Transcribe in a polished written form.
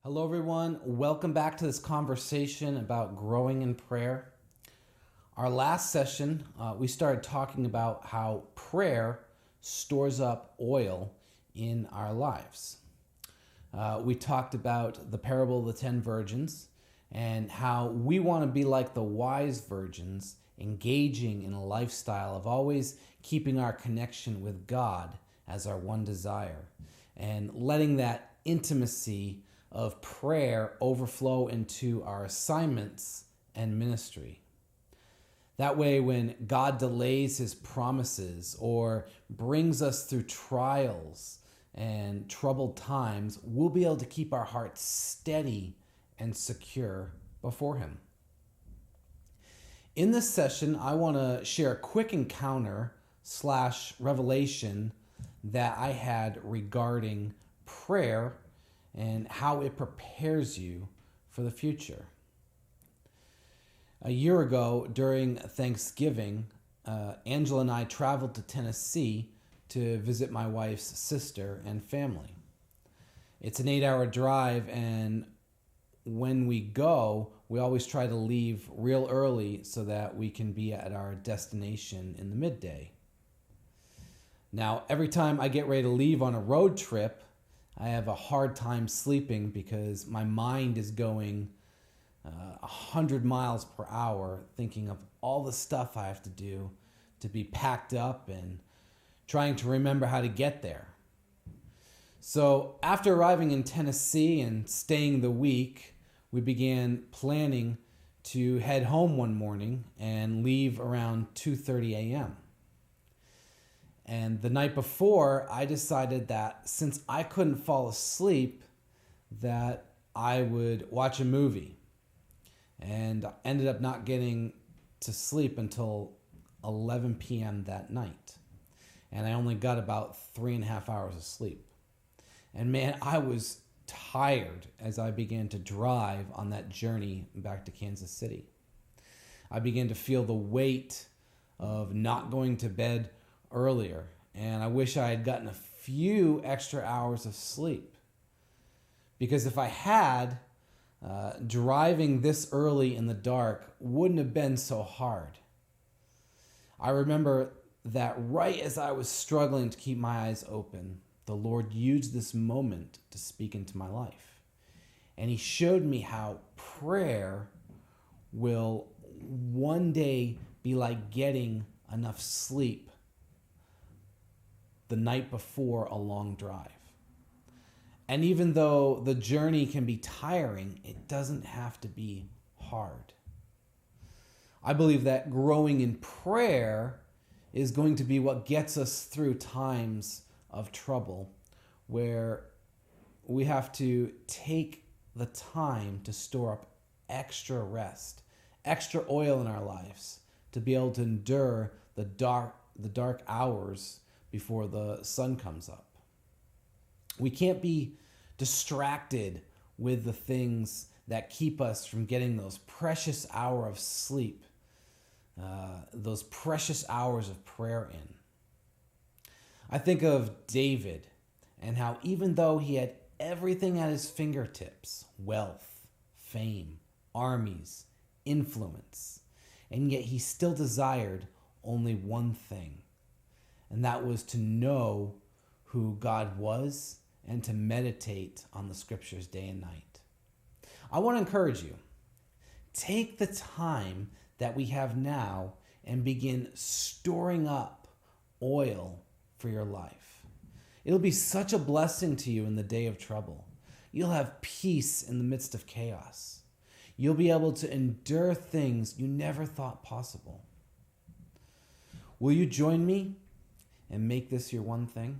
Hello, everyone. Welcome back to this conversation about growing in prayer. Our last session, we started talking about how prayer stores up oil in our lives. We talked about the parable of the 10 virgins and how we want to be like the wise virgins, engaging in a lifestyle of always keeping our connection with God as our one desire and letting that intimacy of prayer overflow into our assignments and ministry. That way, when God delays his promises or brings us through trials and troubled times, we'll be able to keep our hearts steady and secure before him. In this session, I want to share a quick encounter / revelation that I had regarding prayer and how it prepares you for the future. A year ago, during Thanksgiving, Angela and I traveled to Tennessee to visit my wife's sister and family. It's an 8-hour drive, and when we go, we always try to leave real early so that we can be at our destination in the midday. Now, every time I get ready to leave on a road trip, I have a hard time sleeping because my mind is going 100 miles per hour, thinking of all the stuff I have to do to be packed up and trying to remember how to get there. So after arriving in Tennessee and staying the week, we began planning to head home one morning and leave around 2:30 a.m. And the night before, I decided that since I couldn't fall asleep, that I would watch a movie. And I ended up not getting to sleep until 11 p.m. that night. And I only got about 3.5 hours of sleep. And man, I was tired as I began to drive on that journey back to Kansas City. I began to feel the weight of not going to bed earlier, and I wish I had gotten a few extra hours of sleep. Because if I had, driving this early in the dark wouldn't have been so hard. I remember that right as I was struggling to keep my eyes open, the Lord used this moment to speak into my life. And he showed me how prayer will one day be like getting enough sleep the night before a long drive. And even though the journey can be tiring, it doesn't have to be hard. I believe that growing in prayer is going to be what gets us through times of trouble, where we have to take the time to store up extra rest, extra oil in our lives to be able to endure the dark hours before the sun comes up. We can't be distracted with the things that keep us from getting those precious hours of sleep, those precious hours of prayer in. I think of David and how even though he had everything at his fingertips, wealth, fame, armies, influence, and yet he still desired only one thing, and that was to know who God was and to meditate on the scriptures day and night. I want to encourage you, take the time that we have now and begin storing up oil for your life. It'll be such a blessing to you in the day of trouble. You'll have peace in the midst of chaos. You'll be able to endure things you never thought possible. Will you join me and make this your one thing?